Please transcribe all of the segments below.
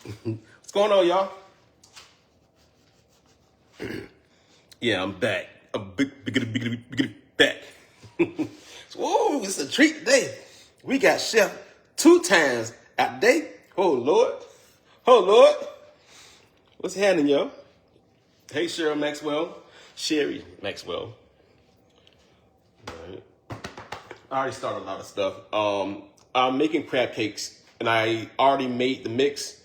What's going on, y'all? Yeah, I'm back. I'm back. Whoa, it's a treat today. We got chef 2 times a day. Oh, Lord. Oh, Lord. What's happening, y'all? Hey, Cheryl Maxwell. Sherry Maxwell. All right. I already started a lot of stuff. I'm making crab cakes, and I already made the mix.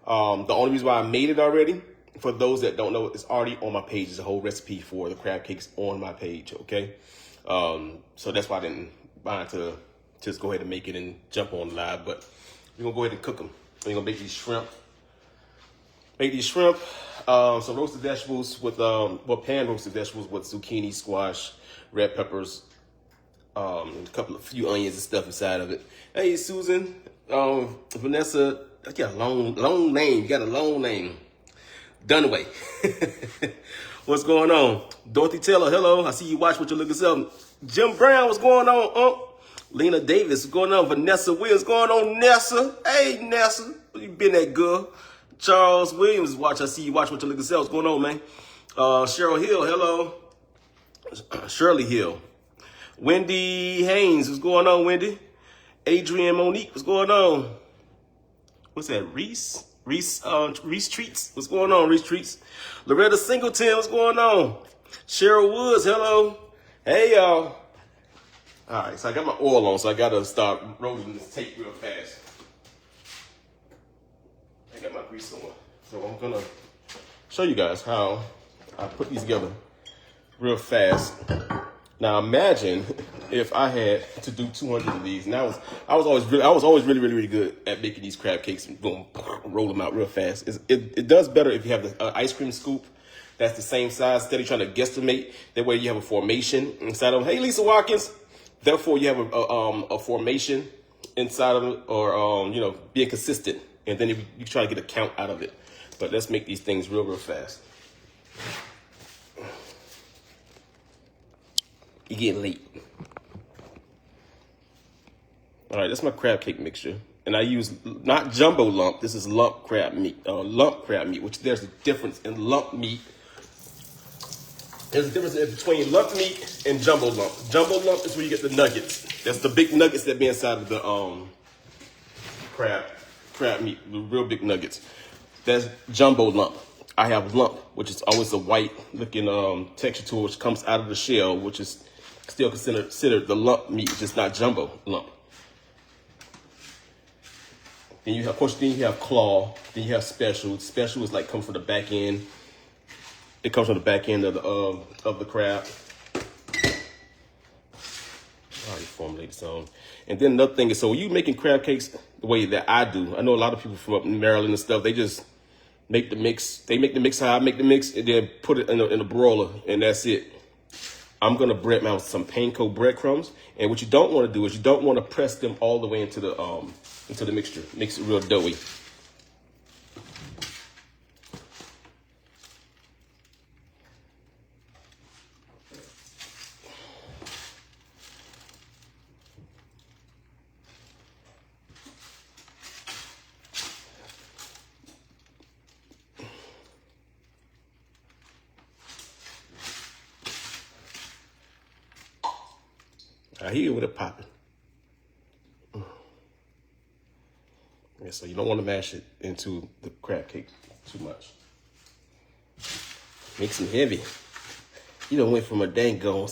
The only reason why I made it already, for those that don't know, it's already on my page. There's a whole recipe for the crab cakes on my page, okay? So that's why I didn't mind to just go ahead and make it and jump on live, but we're gonna go ahead and cook them. We're gonna make these shrimp. Some roasted vegetables with, pan roasted vegetables with zucchini, squash, red peppers, and a few onions and stuff inside of it. Hey, Susan, Vanessa, I got a long name. You got a long name. Dunaway. What's going on? Dorothy Taylor, hello. I see you watch what you're looking self. Jim Brown, what's going on? Lena Davis, what's going on? Vanessa Williams, what's going on? Nessa, hey Nessa, where you been at, girl? Charles Williams, watch. I see you watch what you're looking self. What's going on, man? Cheryl Hill, hello. Shirley Hill. Wendy Haynes, what's going on, Wendy? Adrienne Monique, what's going on? What's that? Reese Treats, what's going on? Reese Treats. Loretta Singleton, what's going on? Cheryl Woods, hello. Hey, y'all. All right, so I got my oil on, so I gotta start rolling this tape real fast. I got my grease on, so I'm gonna show you guys how I put these together real fast. Now imagine if I had to do 200 of these, and I was always really good at making these crab cakes and boom, roll them out real fast. It does better if you have the ice cream scoop that's the same size, instead of trying to guesstimate. That way you have a formation inside of them. Hey, Lisa Watkins. Therefore you have a formation inside of it, or being consistent, and then you try to get a count out of it. But let's make these things real fast. You get late. All right, that's my crab cake mixture. And I use not jumbo lump. This is lump crab meat, which there's a difference in lump meat. There's a difference between lump meat and jumbo lump. Jumbo lump is where you get the nuggets. That's the big nuggets that be inside of the crab meat, the real big nuggets. That's jumbo lump. I have lump, which is always a white looking texture to it, which comes out of the shell, which is still considered the lump meat, just not jumbo lump. Then you have, of course, claw. Then you have special. Special is like come from the back end. It comes from the back end of the crab. I already formulated some. And then another thing is, so when you making crab cakes the way that I do, I know a lot of people from up in Maryland and stuff, they just make the mix. They make the mix how I make the mix, and then put it in a broiler, and that's it. I'm gonna bread mount some panko breadcrumbs, and what you don't want to do is you don't want to press them all the way into the mixture. Makes it real doughy. I hear with it popping. Yeah, so you don't want to mash it into the crab cake too much. Makes them heavy. You done went from a dang gone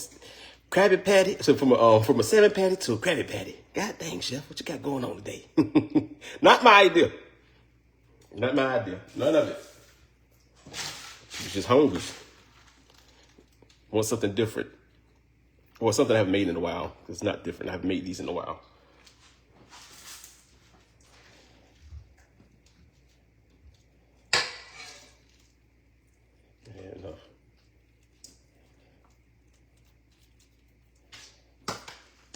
Krabby Patty, so from a salmon patty to a Krabby Patty. God dang, chef, what you got going on today? Not my idea. Not my idea. None of it. You're just hungry. Want something different. Or something I haven't made in a while. It's not different. I haven't made these in a while. Yeah, enough.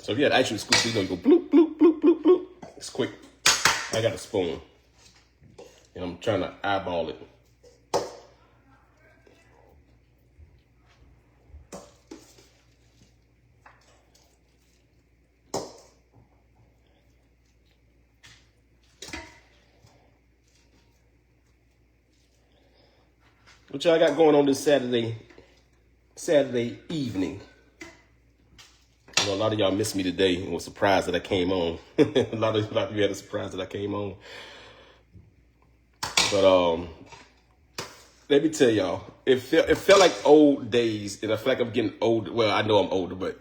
So if you had ice cream scoop, you go bloop, bloop, bloop, bloop, bloop. It's quick. I got a spoon. And I'm trying to eyeball it. What y'all got going on this Saturday evening? You know, a lot of y'all missed me today and was surprised that I came on. a lot of you had a surprise that I came on. But let me tell y'all, it felt like old days, and I feel like I'm getting older. Well, I know I'm older, but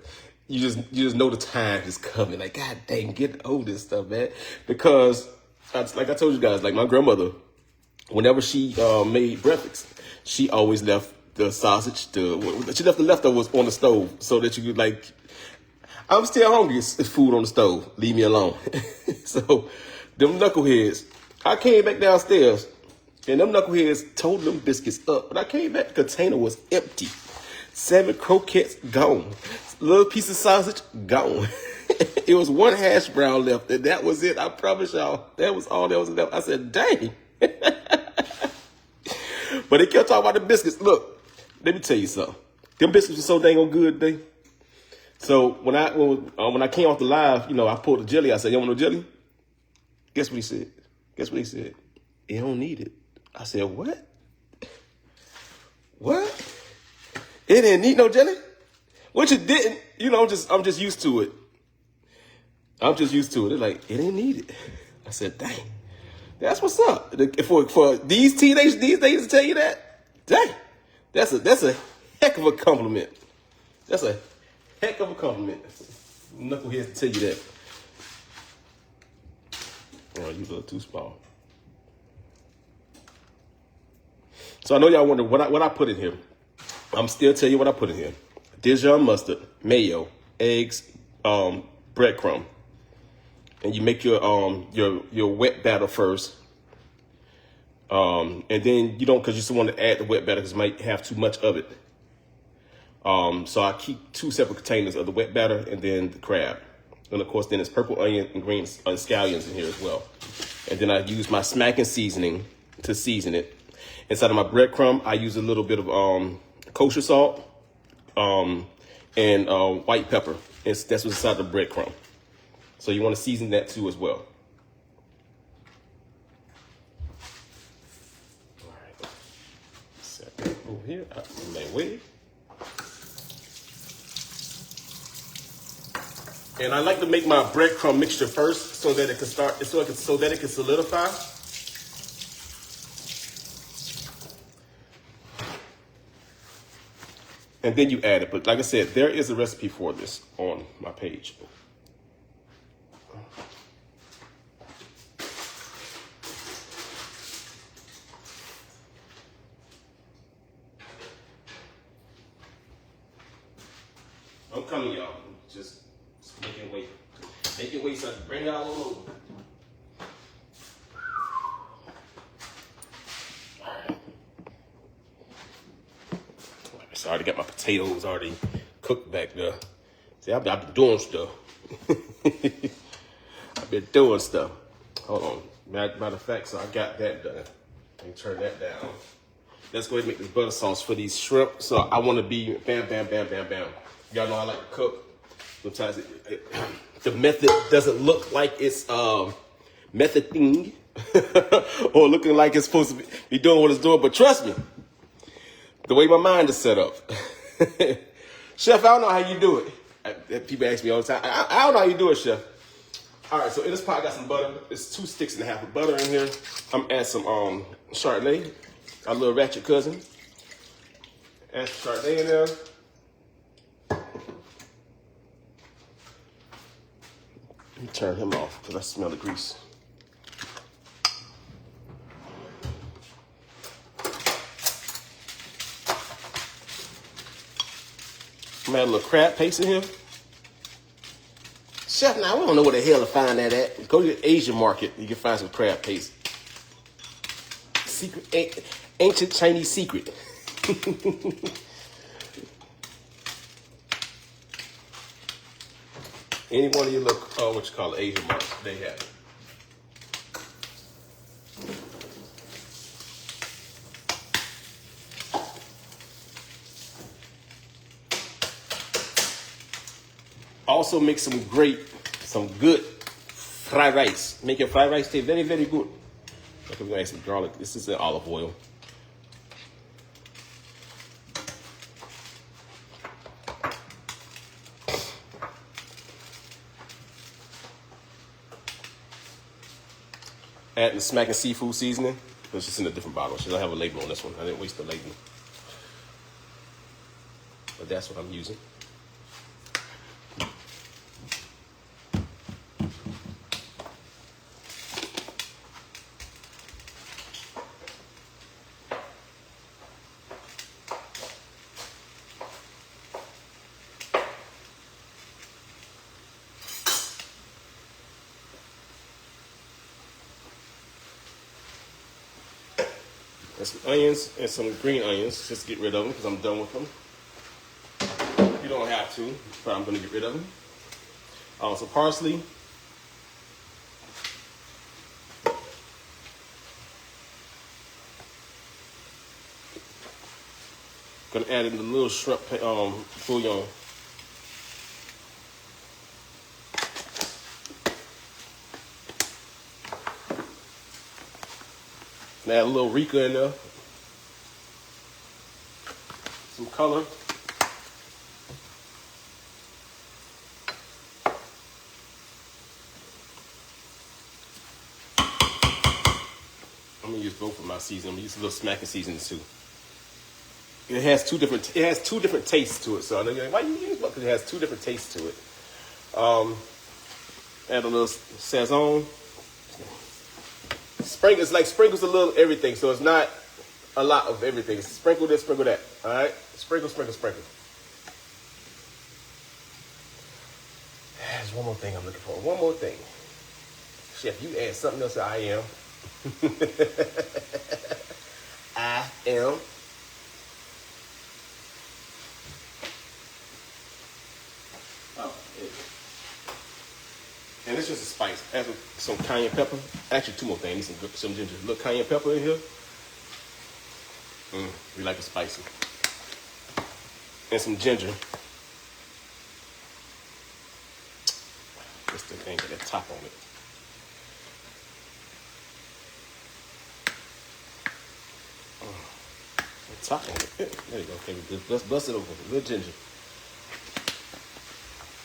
you just know the time is coming. Like, God dang, getting old and stuff, man. Because like I told you guys, like my grandmother, whenever she made breakfast, she always left the sausage. She left the leftovers on the stove so that you could, like, I'm still hungry. It's food on the stove. Leave me alone. So them knuckleheads, I came back downstairs and them knuckleheads told them biscuits up. When I came back, the container was empty. 7 croquettes gone. A little piece of sausage gone. It was 1 hash brown left, and that was it. I promise y'all, that was all that was left. I said, dang. But they kept talking about the biscuits. Look, let me tell you something. Them biscuits were so dang on good today. So when I came off the live, you know, I pulled the jelly. I said, you want no jelly? Guess what he said? He said, you don't need it. I said, what? What? It didn't need no jelly? Which it didn't. You know, I'm just used to it. It's like, it didn't need it. I said, dang. That's what's up. For these teenagers these days to tell you that, dang, that's a heck of a compliment. That's a heck of a compliment. Knuckleheads to tell you that. Oh, you look too small. So I know y'all wonder what I put in here. I'm still telling you what I put in here. Dijon mustard, mayo, eggs, breadcrumb. And you make your wet batter first. And then you don't, because you just want to add the wet batter because you might have too much of it. So I keep 2 separate containers of the wet batter and then the crab. And of course, then it's purple onion and green scallions in here as well. And then I use my smacking seasoning to season it. Inside of my breadcrumb, I use a little bit of kosher salt and white pepper. That's what's inside the breadcrumb. So you want to season that too as well. All right. Set that over here out of my way. And I like to make my breadcrumb mixture first so that it can solidify. And then you add it. But like I said, there is a recipe for this on my page. I'm coming, y'all. Just making way. Making way so I can bring it all over. So I already got my potatoes already cooked back there. See, I've been doing stuff. I've been doing stuff. Hold on. Matter of fact, so I got that done. Let me turn that down. Let's go ahead and make this butter sauce for these shrimp. So I want to be bam, bam, bam, bam, bam. Y'all know I like to cook. Sometimes the method doesn't look like it's method thing or looking like it's supposed to be doing what it's doing. But trust me, the way my mind is set up. Chef, I don't know how you do it. People ask me all the time. I don't know how you do it, Chef. All right, so in this pot, I got some butter. It's 2 sticks and a half of butter in here. I'm add some Chardonnay, our little ratchet cousin. Add some Chardonnay in there. Let me turn him off because I smell the grease. I'm adding a little crab paste in here. Chef, now I don't know where the hell to find that at. Go to the Asian market, you can find some crab paste. Secret, ancient Chinese secret. Any one of you look, what you call it, Asian market, they have it. Also make some good fried rice. Make your fried rice taste very, very good. Okay, we're gonna add some garlic. This is olive oil. Adding the smacking seafood seasoning. It's just in a different bottle. She don't have a label on this one. I didn't waste the label. But that's what I'm using. And some onions and some green onions, just to get rid of them because I'm done with them. You don't have to, but I'm going to get rid of them. Some parsley. Going to add in the little shrimp bouillon. And add a little Rica in there. Some color. I'm gonna use both of my seasonings. I'm gonna use a little smacking seasonings too. It has two different tastes to it. So I know you're like, why you use one? Because it has two different tastes to it. Add a little Sazon. Sprinkles a little everything, so it's not a lot of everything. Sprinkle this, sprinkle that. All right, sprinkle, sprinkle, sprinkle. There's one more thing I'm looking for. One more thing. Chef, you add something else. I am. I am. And it's just a spice. Add some cayenne pepper. Actually, two more things. Need some ginger. A little cayenne pepper in here. We like it spicy. And some ginger. This thing ain't got that top on it. Top on it. Yeah, there you go. Okay, let's bust it open. A little ginger.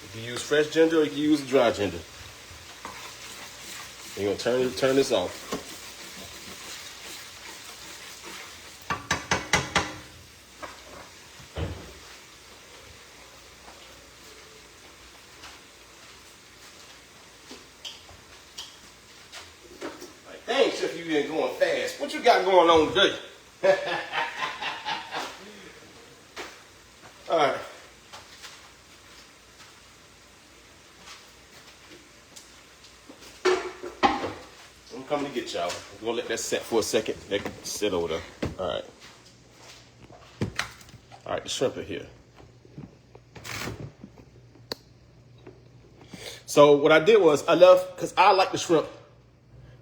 You can use fresh ginger or you can use dry ginger. You're gonna turn this off. Like, dang, Chef, you been going fast. What you got going on today? All right. I'm coming to get y'all. I'm gonna let that set for a second. That can sit over there. All right. All right, the shrimp are here. So what I did was I left, because I like the shrimp.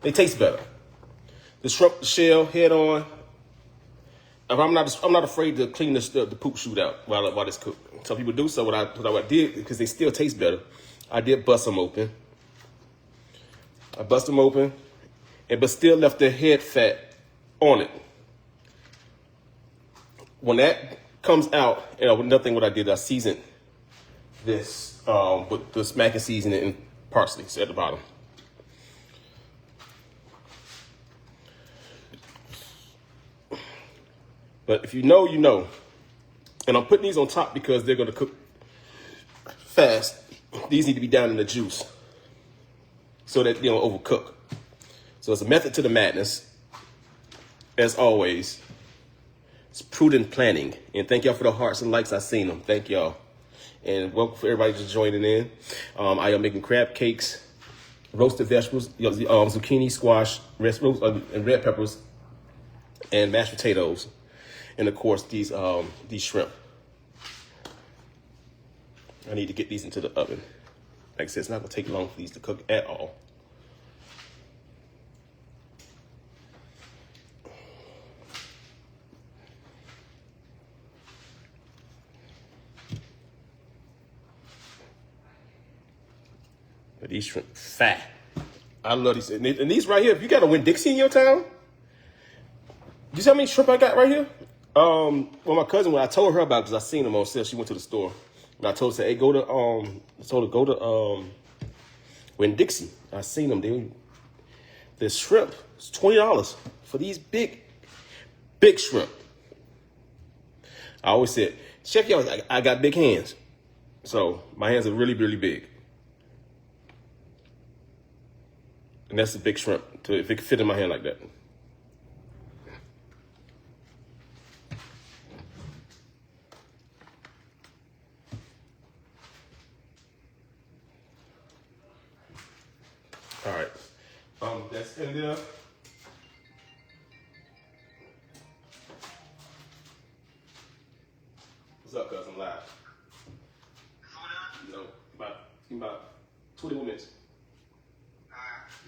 They taste better. The shrimp, the shell, head on. I'm not afraid to clean the poop chute out while it's cooked. Some people do. So what I did, because they still taste better, I did bust them open. I bust them open, but still left the head fat on it. When that comes out, another thing what I did, I seasoned this with the smacking seasoning and parsley at the bottom. But if you know, you know. And I'm putting these on top because they're going to cook fast. These need to be down in the juice so that they don't overcook. So it's a method to the madness. As always, it's prudent planning. And thank y'all for the hearts and likes. I seen them. Thank y'all. And welcome for everybody just joining in. I am making crab cakes, roasted vegetables, zucchini, squash, and red peppers, and mashed potatoes. And of course, these shrimp. I need to get these into the oven. Like I said, it's not gonna take long for these to cook at all. But these shrimp fat. I love these. And these right here, if you got a Winn-Dixie in your town, you see how many shrimp I got right here? Well, my cousin, when I told her about it, because I seen them on sale, she went to the store. And I told her, hey, go to Winn-Dixie. I seen them. This shrimp is $20 for these big shrimp. I always said, check y'all, I got big hands. So my hands are really, really big. And that's a big shrimp, if it could fit in my hand like that. All right, that's in there. What's up, cuz? I'm live. No, about 20 more minutes.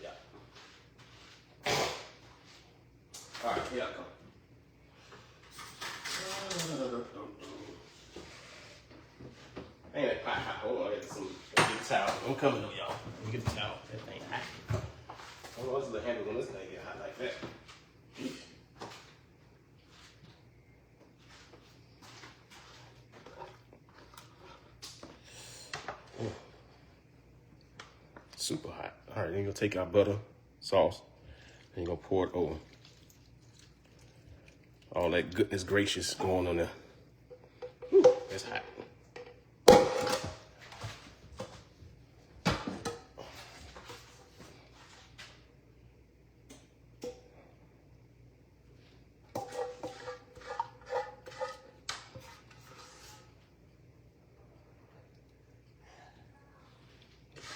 Yeah. All right, here I come. Ain't that hot? Hold on, I got some. Get the towel. I'm coming though, y'all. Let me get the towel. That thing hot. I don't know what's the handle when this thing get hot like that. Eesh. Super hot. All right, then you're gonna take our butter, sauce, and you're gonna pour it over. All that goodness gracious going on there. Whew, it's hot.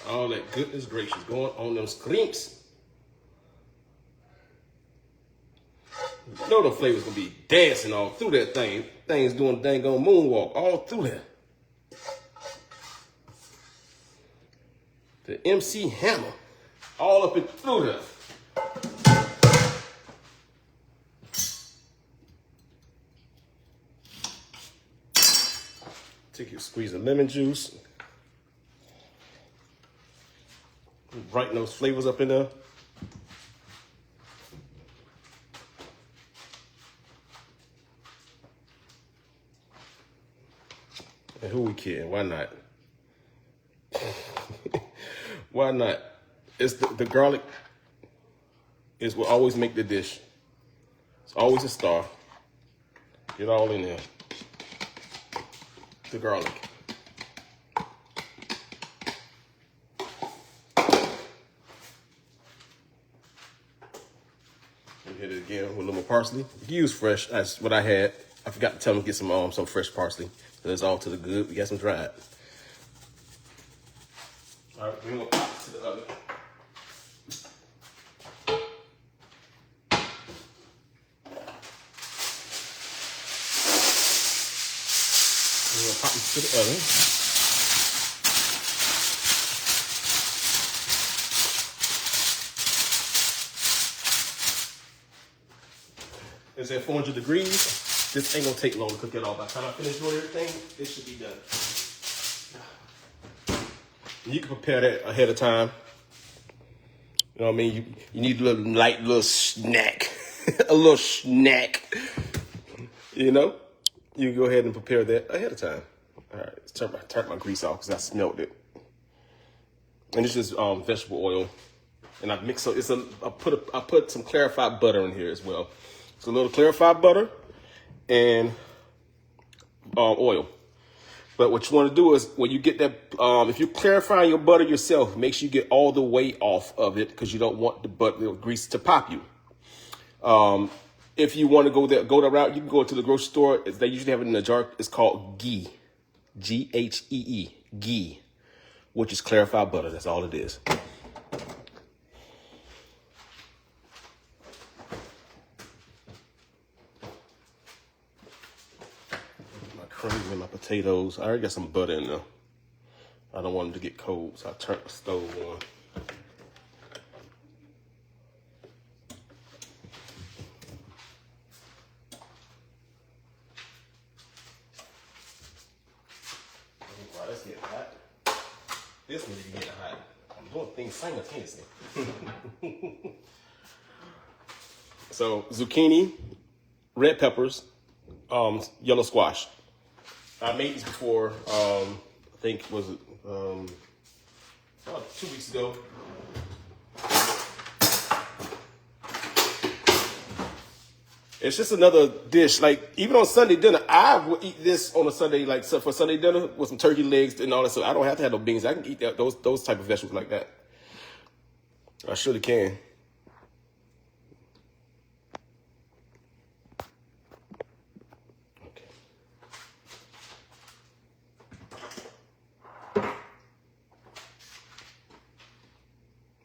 All that goodness gracious going on them screams. You know the flavors gonna be dancing all through that thing. Thing's doing dang on moonwalk all through there. The MC Hammer, all up and through there. Take your squeeze of lemon juice. Brighten those flavors up in there. And who we kidding? Why not? Why not? It's the garlic is what always make the dish. It's always a star. Get all in there. The garlic. Hit it again with a little more parsley. You can use fresh. That's what I had. I forgot to tell them to get some fresh parsley. So that's all to the good. We got some dried. All right, we're gonna pop it to the oven. We're gonna pop it to the oven. It's at 400 degrees. This ain't gonna take long to cook it all. By the time I finish doing everything, it should be done. You can prepare that ahead of time. You know what I mean? You need a little light little snack. A little snack. You know? You can go ahead and prepare that ahead of time. All right, let's turn my grease off because I smelled it. And it's just vegetable oil. And I mix it. I put some clarified butter in here as well. So a little clarified butter and oil. But what you want to do is when you get that, if you're clarifying your butter yourself, make sure you get all the way off of it because you don't want the grease to pop you. If you want to go that route, you can go to the grocery store. They usually have it in a jar. It's called ghee, G-H-E-E, ghee, which is clarified butter. That's all it is. Cream and my potatoes. I already got some butter in there. I don't want them to get cold, so I turned the stove on. Wow, that's getting hot. This one is getting hot. I'm doing things simultaneously. So zucchini, red peppers, yellow squash. I made these before, I think, was it 2 weeks ago. It's just another dish. Like even on Sunday dinner, I would eat this on a Sunday, like for Sunday dinner with some turkey legs and all that. So I don't have to have no beans. I can eat those type of vegetables like that. I surely can. Okay.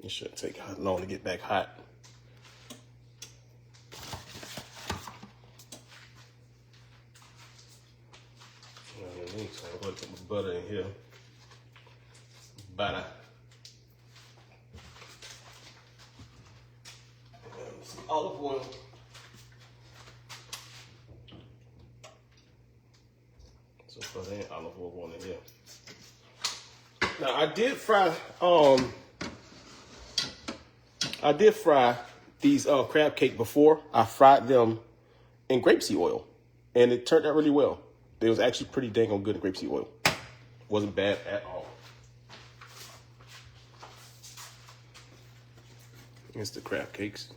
It shouldn't take long to get back hot. So I'm going to put my butter in here. Butter. And some olive oil. So butter and olive oil going in here. Now I did fry these crab cake before. I fried them in grapeseed oil, and it turned out really well. It was actually pretty dang on good in grapeseed oil. Wasn't bad at all. Here's the crab cakes.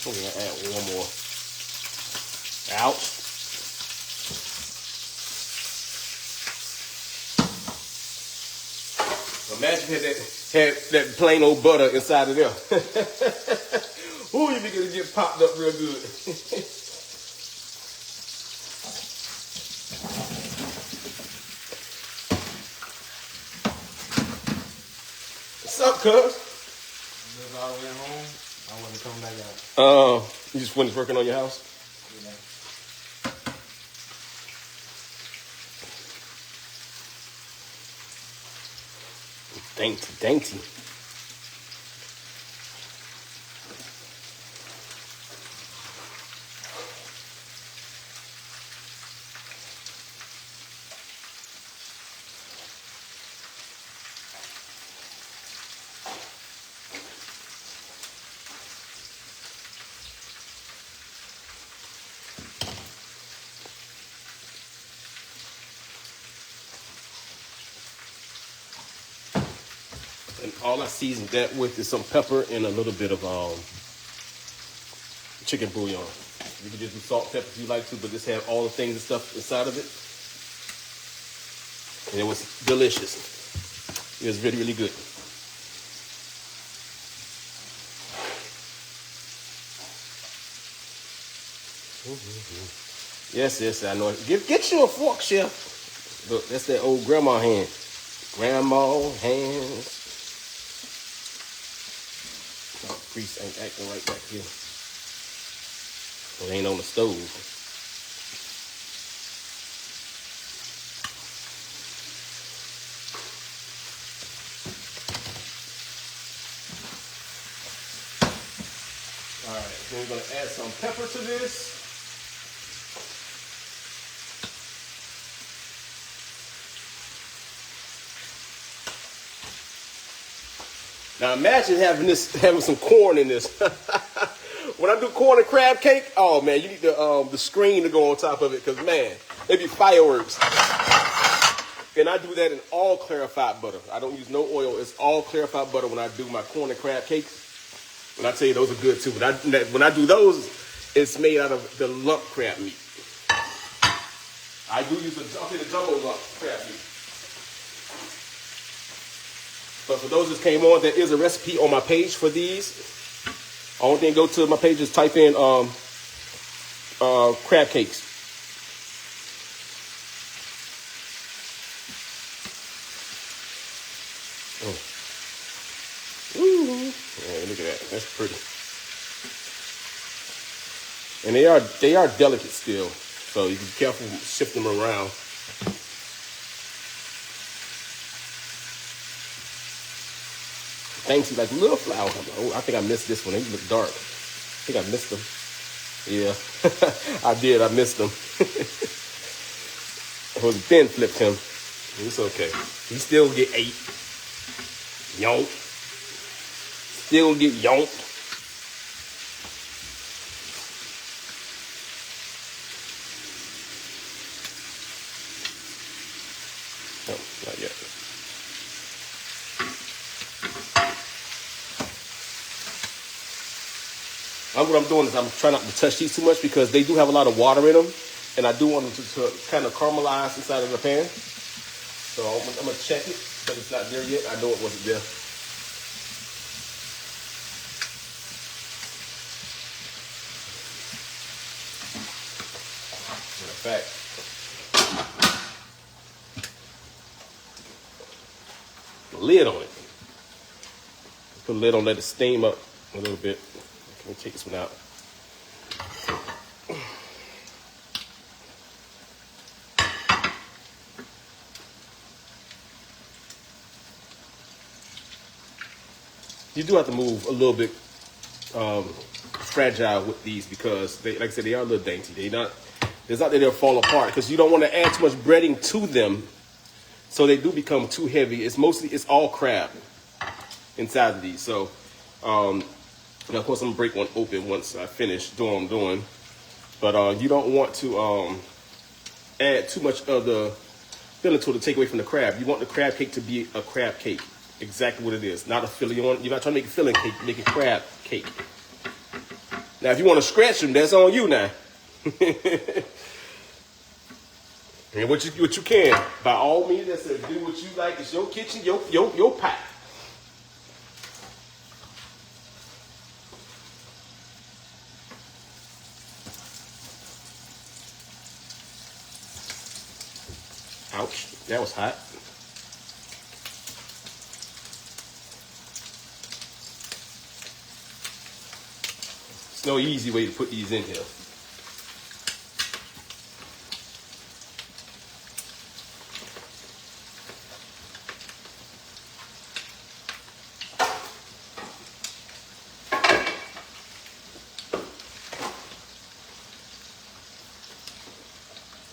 I'm gonna add one more. Ouch. Imagine had that plain old butter inside of there. Ooh, you're gonna get popped up real good. What's up, cuz? All the way home. I want to come back out. You just finished working on your house? Yeah. Dainty. And all I seasoned that with is some pepper and a little bit of chicken bouillon. You can just do salt, pepper if you like to, but just have all the things and stuff inside of it. And it was delicious. It was really, really good. Yes, I know. Get you a fork, chef. Look, that's that old grandma hand. Grandma hands. Oh, grease ain't acting right back here. It ain't on the stove. All right, so we're gonna add some pepper to this. Now imagine having some corn in this. When I do corn and crab cake, oh man, you need the screen to go on top of it, because man, it'd be fireworks. And I do that in all clarified butter. I don't use no oil. It's all clarified butter when I do my corn and crab cakes. And I tell you, those are good too. When I do those, it's made out of the lump crab meat. I do use the jumbo lump crab meat. But for those that came on, there is a recipe on my page for these. Only thing, go to my page, just type in crab cakes. Ooh, yeah, look at that. That's pretty. And they are delicate still, so you can be careful shifting them around. dainty, like little flowers. Oh, I think I missed this one. They look dark. I think I missed them. Yeah, I did. I missed them. It was Ben flipped him. It's okay. He still get 8. Yonk. Still get yonked. No, not yet. What I'm doing is I'm trying not to touch these too much because they do have a lot of water in them, and I do want them to kind of caramelize inside of the pan. So I'm gonna check it, but it's not there yet. I know it wasn't there. Matter of fact, lid on it. Put a lid on, let it steam up a little bit. Let me take this one out. You do have to move a little bit fragile with these because, they, like I said, they are a little dainty. It's not that they'll fall apart because you don't want to add too much breading to them, so they do become too heavy. It's all crab inside of these. So, now of course I'm gonna break one open once I finish doing what I'm doing. But you don't want to add too much of the filling to take away from the crab. You want the crab cake to be a crab cake. Exactly what it is, not a filling. You're not trying to make a filling cake, make a crab cake. Now, if you want to scratch them, that's on you now. And what you can, by all means, that's it. Do what you like. It's your kitchen, your pot. Ouch, that was hot. There's no easy way to put these in here.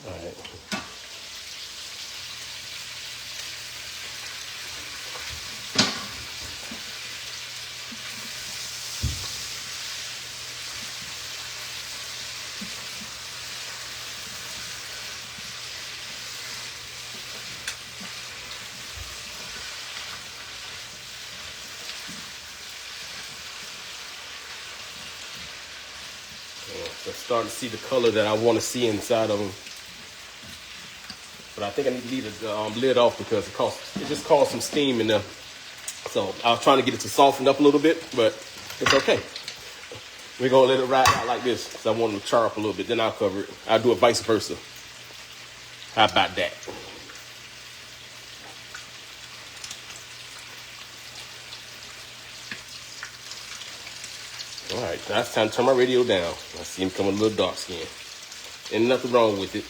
All right. I'm starting to see the color that I want to see inside of them. But I think I need to leave the lid off because it just caused some steam in there. So I was trying to get it to soften up a little bit, but it's okay. We're going to let it ride out like this because I want it to char up a little bit. Then I'll cover it. I'll do it vice versa. How about that? All right, now it's time to turn my radio down. I see him coming a little dark skin. Ain't nothing wrong with it.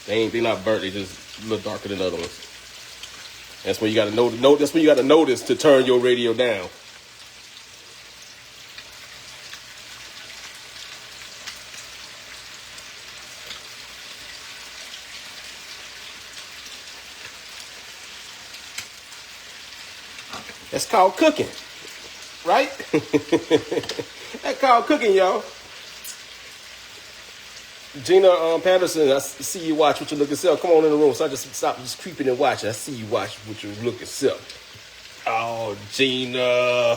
They're not burnt. They're just a little darker than other ones. That's when you got to know. That's when you got to notice to turn your radio down. That's called cooking, right? That's called cooking, y'all. Gina Patterson, I see you watch what you look at self. Come on in the room. So I just stop just creeping and watching. I see you watch what you look at self. Oh, Gina.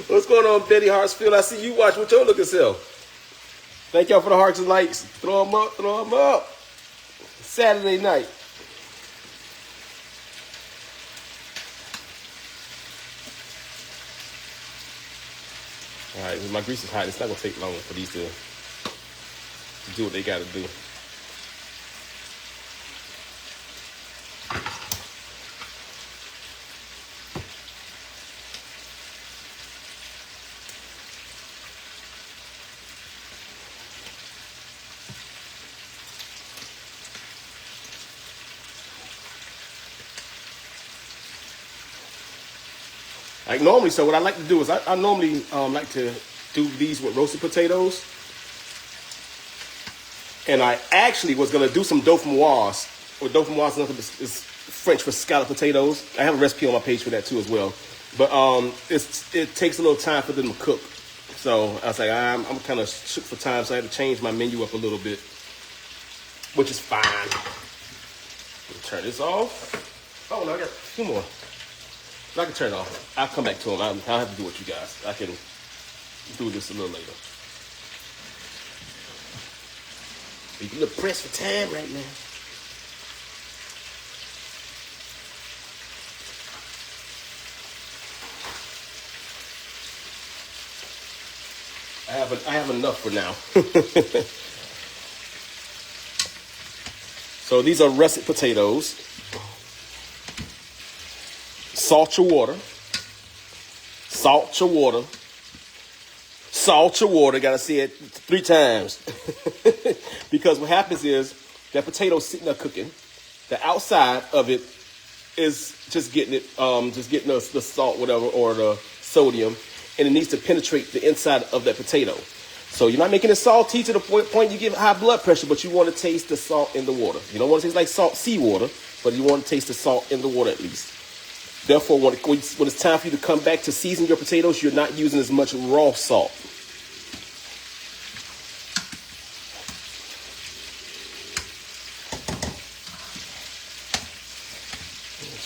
What's going on, Betty Hartsfield? I see you watch what you look at self. Thank y'all for the hearts and likes. Throw them up, throw them up. Saturday night. All right, my grease is hot. It's not going to take long for these to do what they got to do. Like normally, so what I like to do is I normally like to do these with roasted potatoes. And I actually was gonna do some dauphinoise. Or dauphinoise is French for scalloped potatoes. I have a recipe on my page for that too as well. But it takes a little time for them to cook. So I was like, I'm kind of shook for time, so I had to change my menu up a little bit, which is fine. Turn this off. Oh no, I got a few more. I can turn it off. I'll come back to them. I'll have to do what you guys. I can do this a little later. You look pressed for time right now. I have enough for now. So these are russet potatoes. Salt your water. Salt your water. Salt your water. Gotta say it 3 times. Because what happens is that potato's sitting there cooking. The outside of it is just getting the salt, whatever, or the sodium, and it needs to penetrate the inside of that potato. So you're not making it salty to the point you get high blood pressure, but you want to taste the salt in the water. You don't want to taste like salt seawater, but you want to taste the salt in the water at least. Therefore, when it's time for you to come back to season your potatoes, you're not using as much raw salt.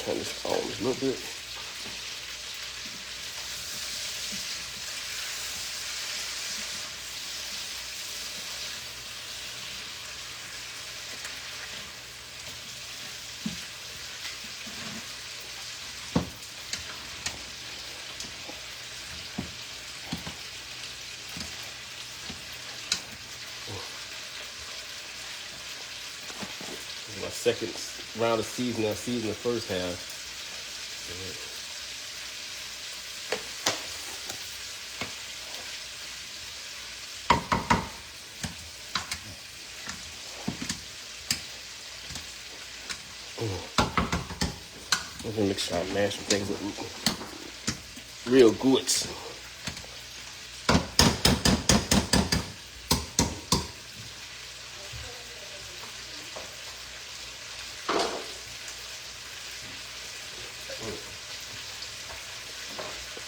Turn this on a little bit. My second round of seasoning, I seasoned the first half. I'm gonna make sure I mash some things up real good.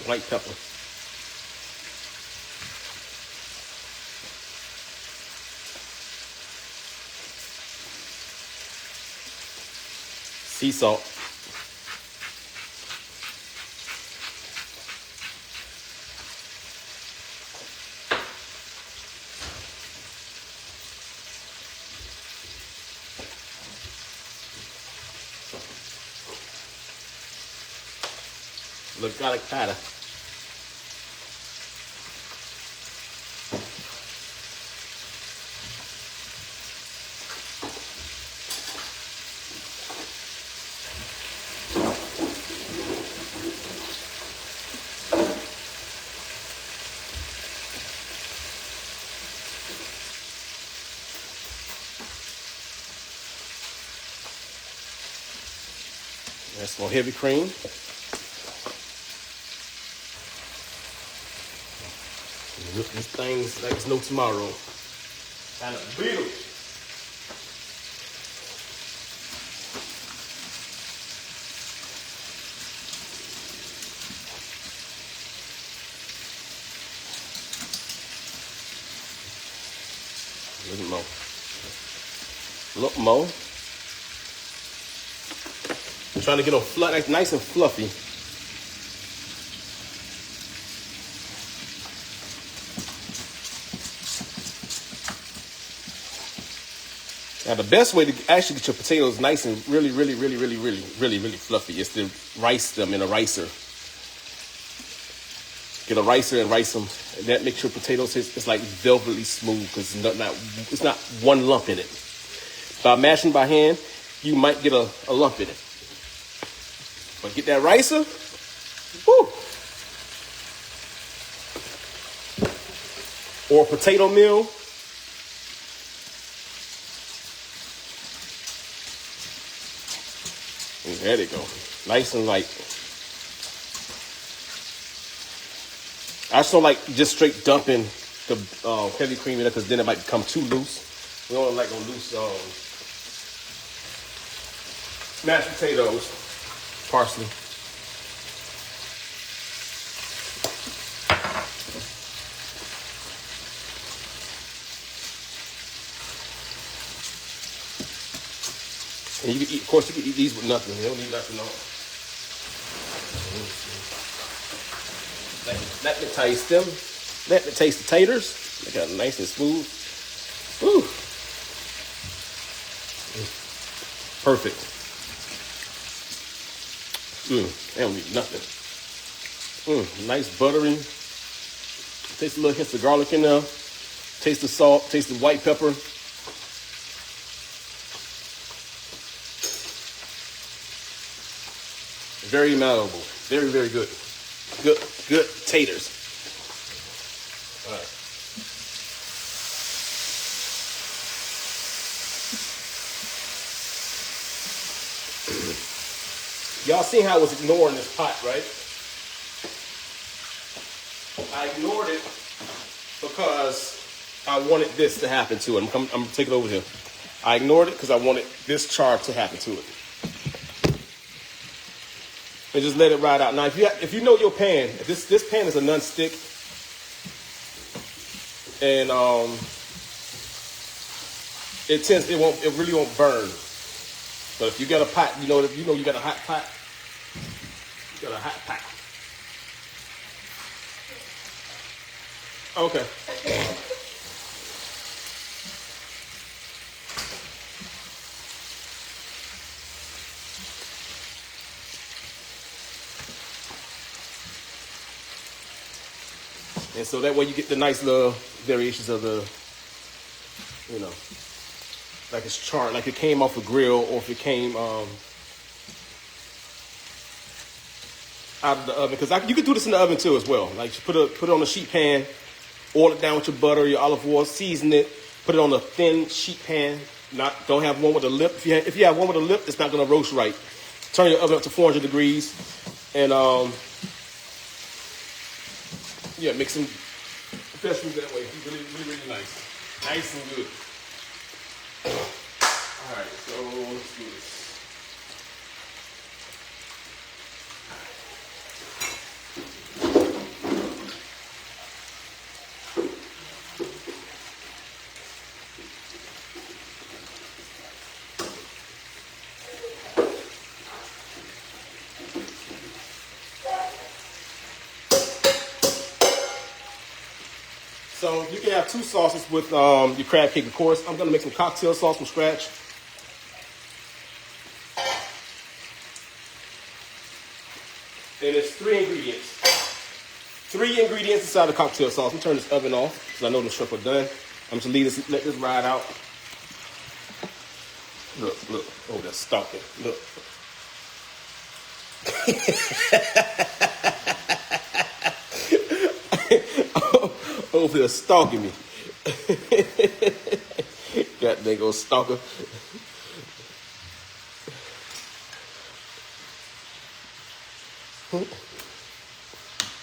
White pepper. Sea salt. Little garlic powder. That's more heavy cream. Look at these things like it's no tomorrow. Kind of beetle. A little more. A little more. I'm trying to get them nice and fluffy. Now the best way to actually get your potatoes nice and really fluffy is to rice them in a ricer. Get a ricer and rice them. And that makes your potatoes it's like velvety smooth because it's not one lump in it. By mashing by hand, you might get a lump in it. But get that ricer, woo! Or a potato meal. And there they go, nice and light. I just don't like just straight dumping the heavy cream in it because then it might become too loose. We don't like no loose mashed potatoes, parsley. And you can eat, of course, you can eat these with nothing. You don't need nothing on. Let me taste them. Let me taste the taters. They got nice and smooth. Woo. Perfect. They don't need nothing. Nice buttery. Taste a little hint of garlic in there. Taste the salt. Taste the white pepper. Very malleable. Very, very good. Good taters. All right. Y'all seen how I was ignoring this pot, right? I ignored it because I wanted this to happen to it. I'm gonna take it over here. I ignored it because I wanted this char to happen to it. And just let it ride out. Now, if you know your pan, if this pan is a non-stick, and it really won't burn. But if you got a pot, you got a hot pot, you got a hot pot. Okay. And so that way you get the nice little variations of the, like it's charred, like it came off a grill, or if it came out of the oven. Because you can do this in the oven too as well. Like you put it on a sheet pan, oil it down with your butter, your olive oil, season it, put it on a thin sheet pan. Don't have one with a lip. If you have one with a lip, it's not gonna roast right. Turn your oven up to 400 degrees, and make some vegetables that way. Really, really, really nice. Nice and good. All right, so let's do this. So you can have two sauces with your crab cake, of course. I'm gonna make some cocktail sauce from scratch. And it's 3 ingredients. 3 ingredients inside the cocktail sauce. I'm gonna turn this oven off because I know the shrimp are done. I'm just let this ride out. Look. Oh, that's stalking. Look. Over there stalking me. God dang old stalker.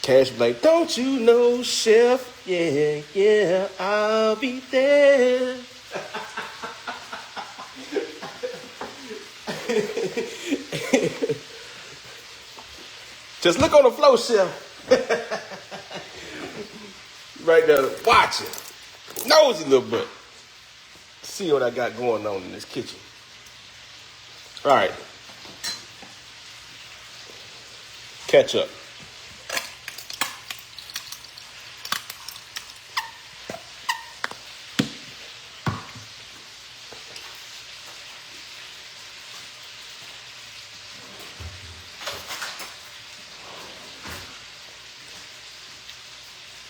Cash be like, don't you know, chef? Yeah, I'll be there. Just look on the floor, chef. Right there, watching. Nosy little butt. See what I got going on in this kitchen. All right. Ketchup.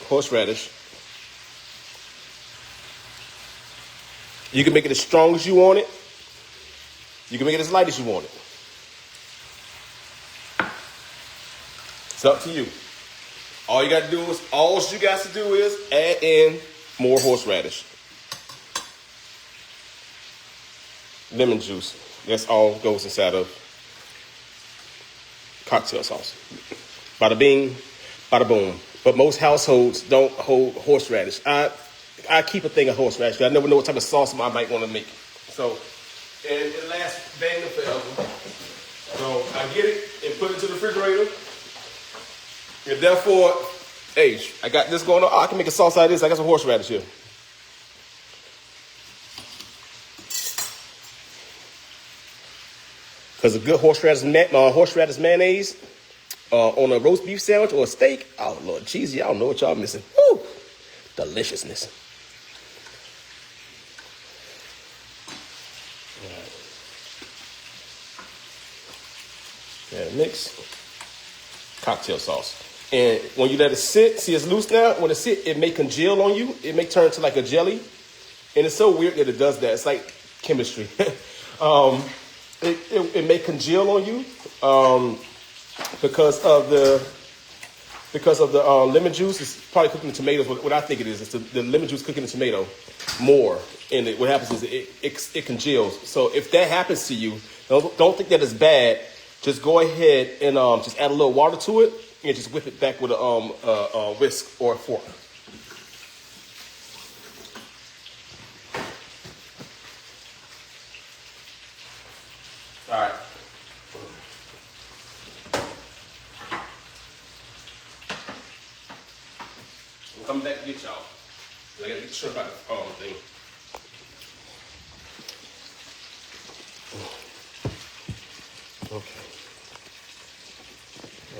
Horseradish. You can make it as strong as you want it. You can make it as light as you want it. It's up to you. All you got to do is add in more horseradish. Lemon juice. That's all goes inside of cocktail sauce. Bada bing, bada boom. but most households don't hold horseradish. I keep a thing of horseradish because I never know what type of sauce I might want to make. So, and it lasts bang forever. So I get it and put it into the refrigerator. And therefore, hey, I got this going on. Oh, I can make a sauce out of this. I got some horseradish here. Because a good horseradish mayonnaise on a roast beef sandwich or a steak, oh Lord, cheesy, y'all know what y'all missing. Woo! Deliciousness. All right. Yeah, mix. Cocktail sauce. And when you let it sit, see it's loose now. When it sit, it may congeal on you. It may turn to like a jelly. And it's so weird that it does that. It's like chemistry. It may congeal on you because of the lemon juice. It's probably cooking the tomatoes. What I think it is, it's the lemon juice cooking the tomato more. And what happens is it congeals. So if that happens to you, don't think that it's bad. Just go ahead and just add a little water to it and just whip it back with a whisk or a fork. All right. I'm coming back to get y'all. I gotta get the shrimp out of the thing. Okay.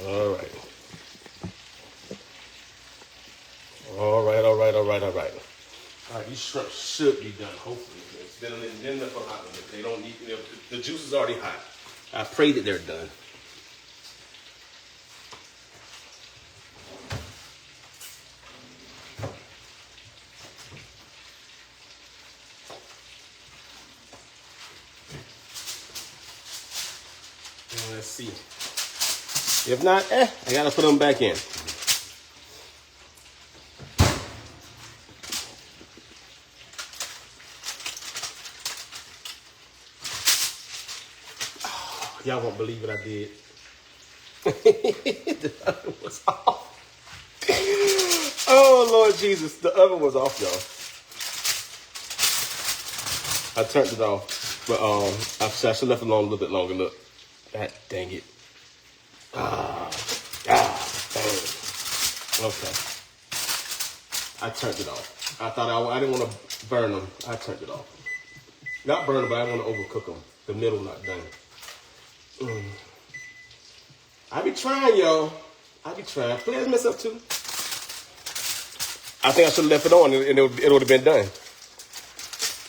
All right. All right. All right, these shrimp should be done, hopefully. Then they're for hot. They don't need, the juice is already hot. I pray that they're done. Let's see. If not, I gotta put them back in. Oh, y'all won't believe what I did. The oven was off. Oh Lord Jesus, the oven was off, y'all. I turned it off, but I should have left it alone a little bit longer. Look. God dang it. Dang. Okay. I turned it off. I thought I didn't want to burn them. I turned it off. Not burn them, but I want to overcook them. The middle not done. I be trying, y'all. I be trying. Please mess up too. I think I should have left it on and it would have been done.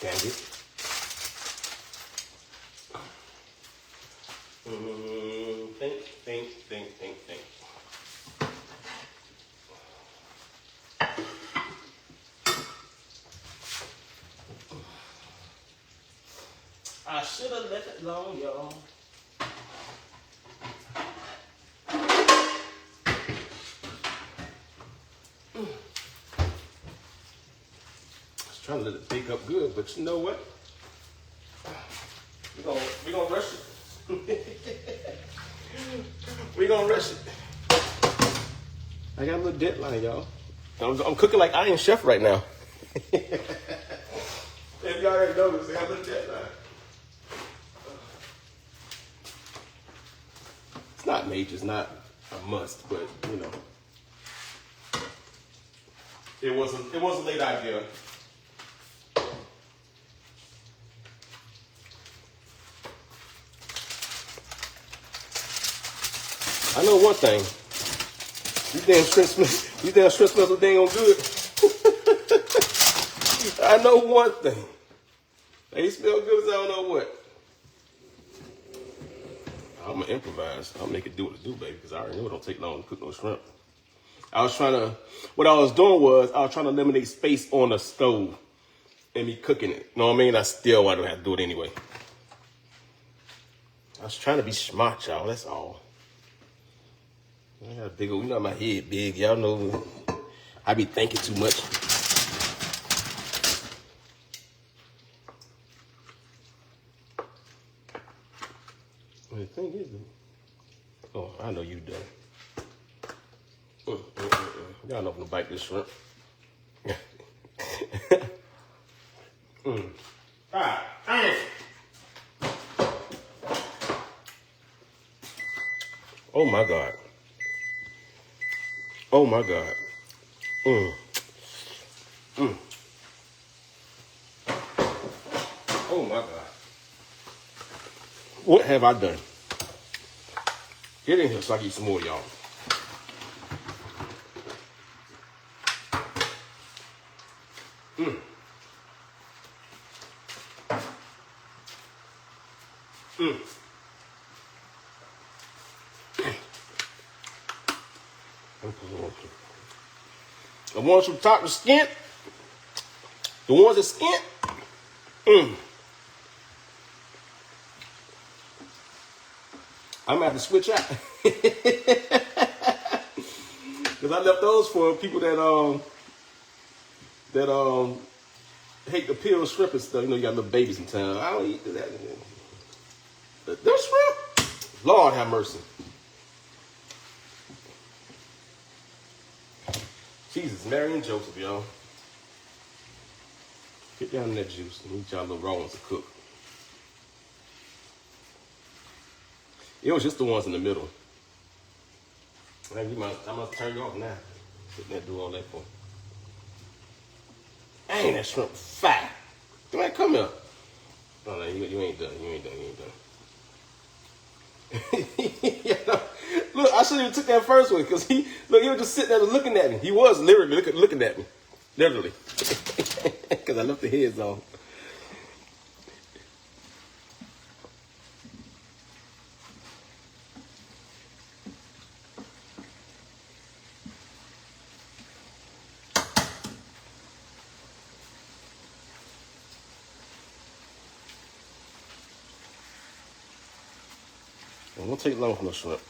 Dang it. Think. I should have left it alone, y'all. I was trying to let it bake up good, but you know what? We're gonna rush it. We're gonna rush it. I got a little deadline, y'all. I'm cooking like Iron Chef right now. If y'all already noticed, I got a little deadline. It's not major, it's not a must, but you know. It was a late idea. I know one thing. These damn shrimp smells so dang on good. I know one thing. They smell good as I don't know what. I'm gonna improvise. I'll make it do what it do, baby, because I already know it don't take long to cook no shrimp. What I was doing was I was trying to eliminate space on the stove and me cooking it. You know what I mean? I still want to have to do it anyway. I was trying to be smart, y'all. That's all. I got a big old, you know my head big. Y'all know I be thinking too much. The thing is, oh, I know you done. Y'all know I'm gonna bite this shrimp. Ah, dang. Oh my God. Oh my God. Oh my God. What have I done? Get in here so I can eat some more, y'all. The ones from top of skin, the ones that skin, I'm gonna have to switch out. Because I left those for people that hate the peel shrimp and stuff. You know, you got little babies in town. I don't eat that. The shrimp? Lord have mercy. Jesus, Mary and Joseph, y'all. Get down in that juice and eat y'all little raw ones to cook. It was just the ones in the middle. Man, I must turn you off now. Sitting there do all that for. Dang, that shrimp fat. Man, come here. Oh, no, you ain't done. You ain't done. Yeah, no. Look, I should have took that first one because he was just sitting there looking at me. He was literally looking at me. Literally. Because I left the heads on. It won't take long for no shrimp.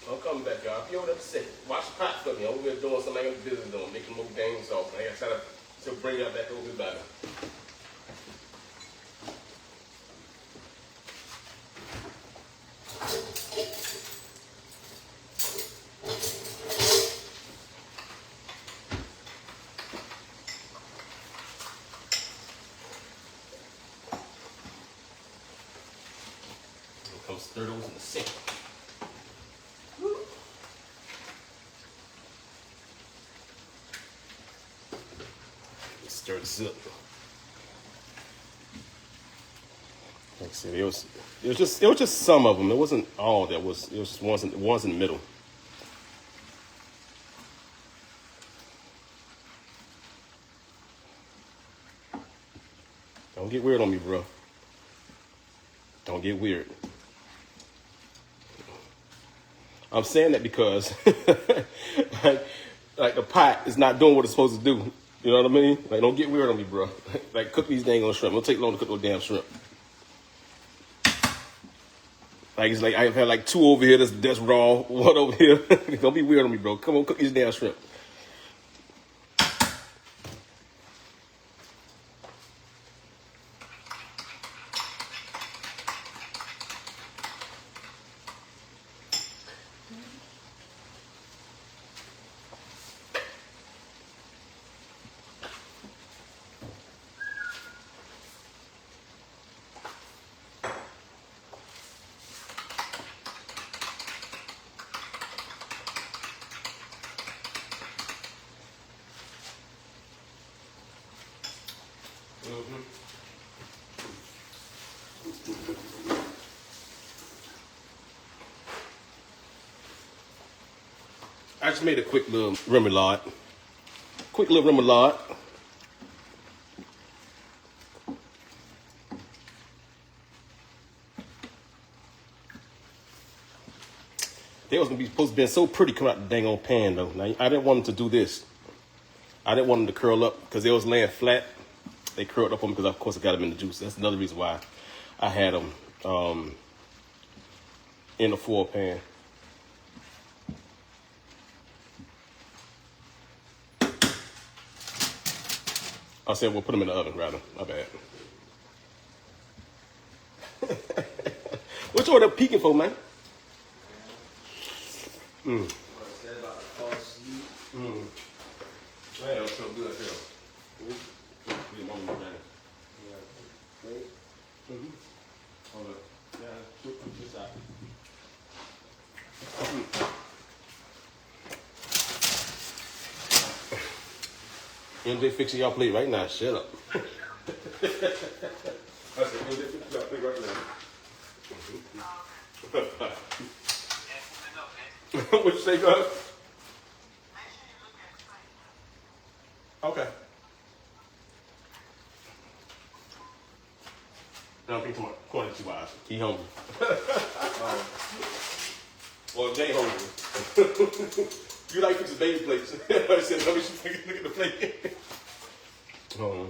I'm coming back, y'all. If you're upset, watch the pot for me. I'm over here doing something I ain't business doing, making more games off. I gotta try to bring y'all back over the battle. Come stir those in the sink. Stir this up. Like I said, it was just some of them. It wasn't all that was. It was just ones in the middle. Don't get weird on me, bro. Don't get weird. I'm saying that because like the pot is not doing what it's supposed to do. You know what I mean? Like, don't get weird on me, bro. Like, cook these dang on shrimp. It'll take long to cook those damn shrimp. Like, it's like I've had like two over here that's raw, one over here. Don't be weird on me, bro. Come on, cook these damn shrimp. I just made a quick little remoulade. Quick little remoulade. They was gonna be supposed to be so pretty coming out the dang old pan though. Now I didn't want them to do this. I didn't want them to curl up because they was laying flat. They curled up on me because of course I got them in the juice. That's another reason why I had them in the foil pan. I said we'll put them in the oven rather. My bad. What you over there peeking for, man? Man, that was so good, girl. Hold up. Yeah, put this out. MJ fixing y'all plate right now. Shut up. I said, MJ fixing y'all plate right now. What you say, God? Okay. I don't think tomorrow. According to 2 hours. He hungry. Well, Jay hungry. You like fixing baby plates. I said, let me look at the plate. Hold on. All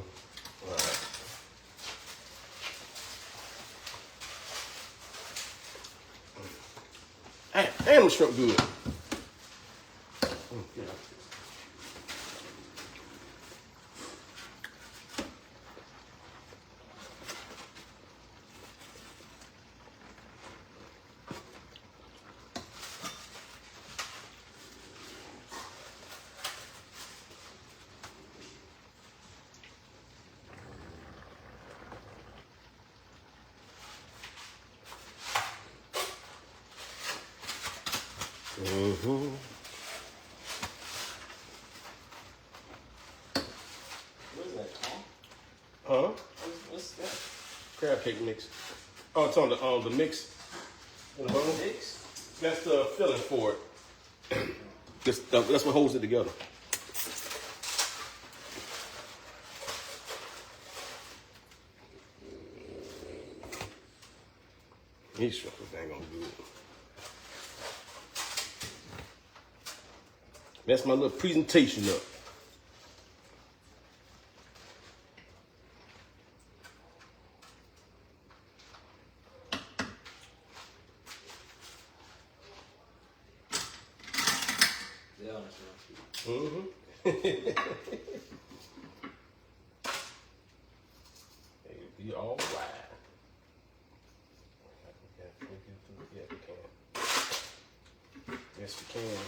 right. Damn, the shrimp good. Yeah. Mm-hmm. What is that, Tom? Huh? What's that? Crab cake mix. Oh, it's on the mix. In the bowl. Mix? That's the filling for it. That's what holds it together. These shrimp are dang on good. That's my little presentation up. Yeah, that's right. Mm-hmm. It'll be all right. Yeah, we can. Yes, we can.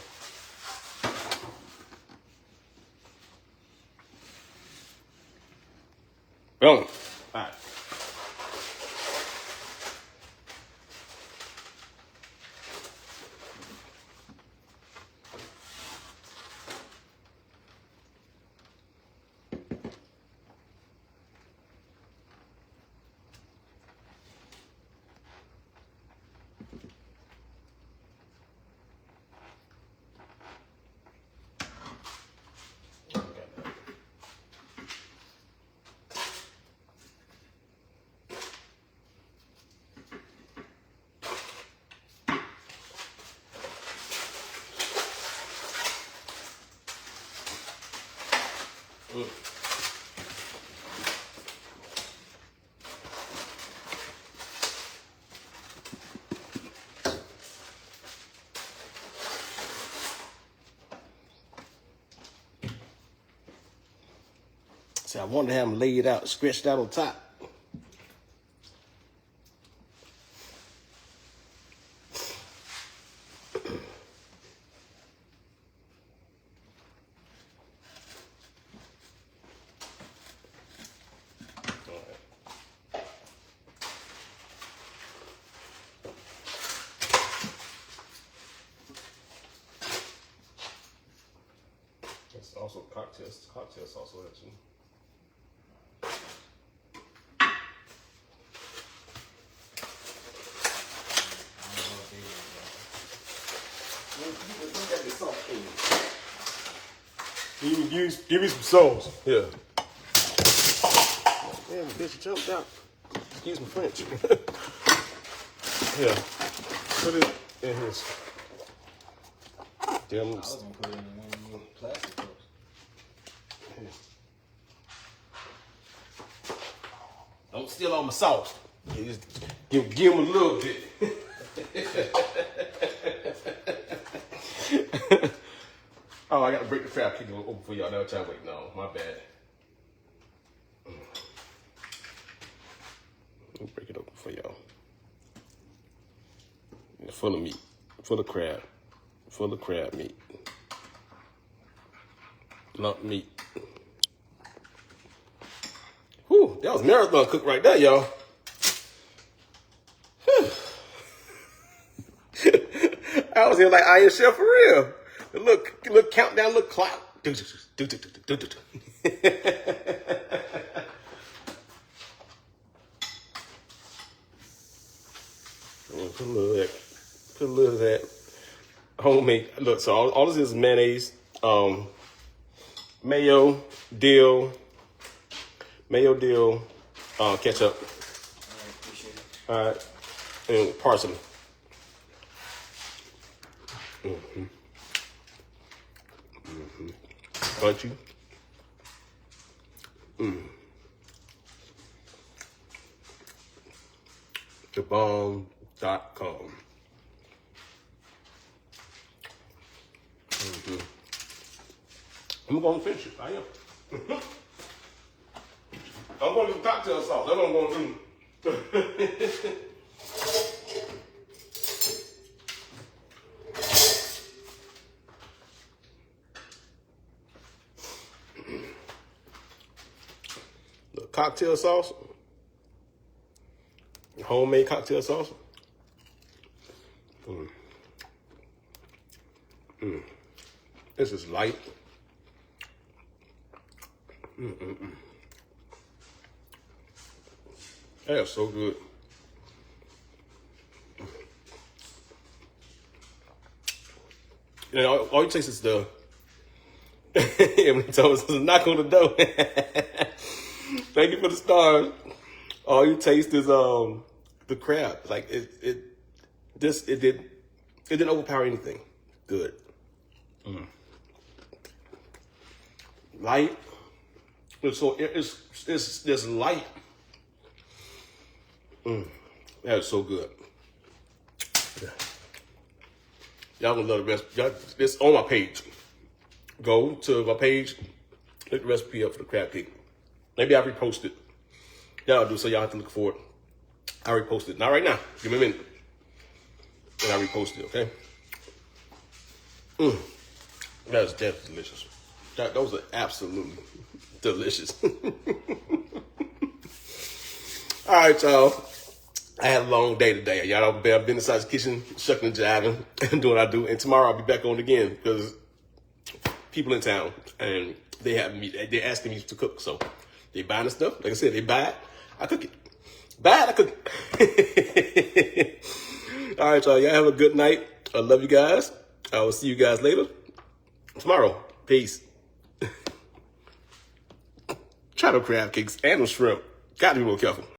Boom. All right. See, I wanted to have them laid out, stretched out on top. It's also cocktail sauce on it too. Give me some sauce. Yeah. Damn, bitch jumped out. Excuse my French. Yeah. Put it in his. Damn. I was gonna put it in one of your plastic cups. Don't steal all my sauce. You just give him a little bit. Oh, I gotta break the crab cake open for y'all. Now what y'all waiting on. My bad. Let me break it open for y'all. Full of meat. Full of crab. Full of crab meat. Lump meat. Whew, that was marathon cook right there, y'all. I was here like Iron Chef for real. Look countdown, look clock. Put a little of that homemade. Look, so all this is mayonnaise, mayo, dill, ketchup. Appreciate it. All right, and parsley. Crunchy. TheBomb.com. I'm going to finish it. I am. I'm going to do cocktail sauce. That's what I'm going to do. The cocktail sauce. Homemade cocktail sauce. This is light. That's so good. You know, all you taste is the. When he told us to knock on the door. Thank you for the stars. All you taste is the crab. Like it didn't overpower anything. Good. Light. So it's light. That's so good. Y'all gonna love the recipe. It's on my page. Go to my page, look the recipe up for the crab cake. Maybe I'll repost it. Y'all do, so y'all have to look for it. I'll repost it. Not right now. Give me a minute. And I'll repost it, okay? That's delicious. Those are absolutely delicious. All right, y'all. I had a long day today. Y'all, I've been inside the kitchen, shucking and jiving, and doing what I do. And tomorrow I'll be back on again because people in town and they're asking me to cook. So they buying the stuff. Like I said, they buy it, I cook it. Buy it, I cook it. All right, y'all. Y'all have a good night. I love you guys. I will see you guys later. Tomorrow. Peace. Try them crab cakes and them shrimp. Gotta be more careful.